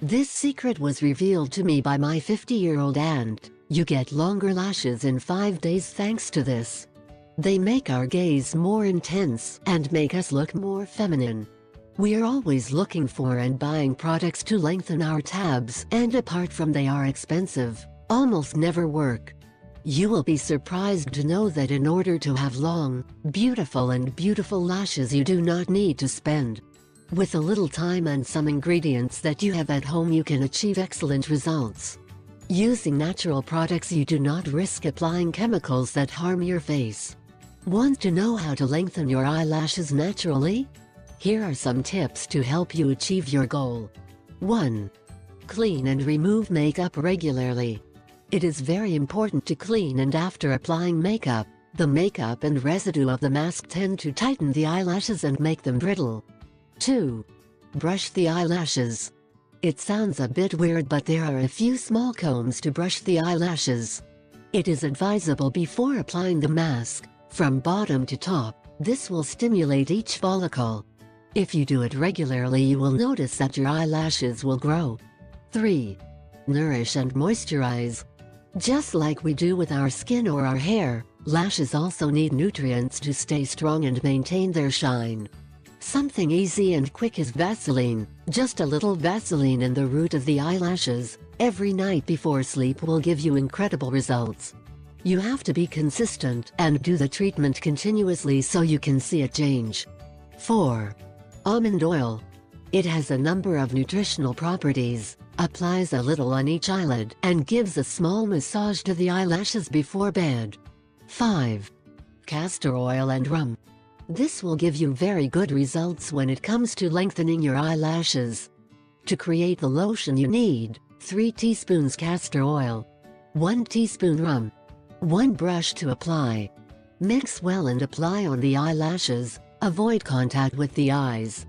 This secret was revealed to me by my 50-year-old aunt. You get longer lashes in 5 days thanks to this. They make our gaze more intense and make us look more feminine. We are always looking for and buying products to lengthen our tabs, and apart from they are expensive, almost never work. You will be surprised to know that in order to have long, beautiful lashes you do not need to spend. With a little time and some ingredients that you have at home you can achieve excellent results. Using natural products you do not risk applying chemicals that harm your face. Want to know how to lengthen your eyelashes naturally? Here are some tips to help you achieve your goal. 1. Clean and remove makeup regularly. It is very important to clean and after applying makeup. The makeup and residue of the mask tend to tighten the eyelashes and make them brittle. 2. Brush the eyelashes. It sounds a bit weird but there are a few small combs to brush the eyelashes. It is advisable before applying the mask, from bottom to top. This will stimulate each follicle. If you do it regularly you will notice that your eyelashes will grow. 3. Nourish and moisturize. Just like we do with our skin or our hair, lashes also need nutrients to stay strong and maintain their shine. Something easy and quick is Vaseline. Just a little Vaseline in the root of the eyelashes, every night before sleep will give you incredible results. You have to be consistent and do the treatment continuously so you can see a change. 4. Almond oil. It has a number of nutritional properties, applies a little on each eyelid, and gives a small massage to the eyelashes before bed. 5. Castor oil and rum. This will give you very good results when it comes to lengthening your eyelashes. To create the lotion you need 3 teaspoons castor oil, 1 teaspoon rum, 1 brush to apply. Mix well and apply on the eyelashes. Avoid contact with the eyes.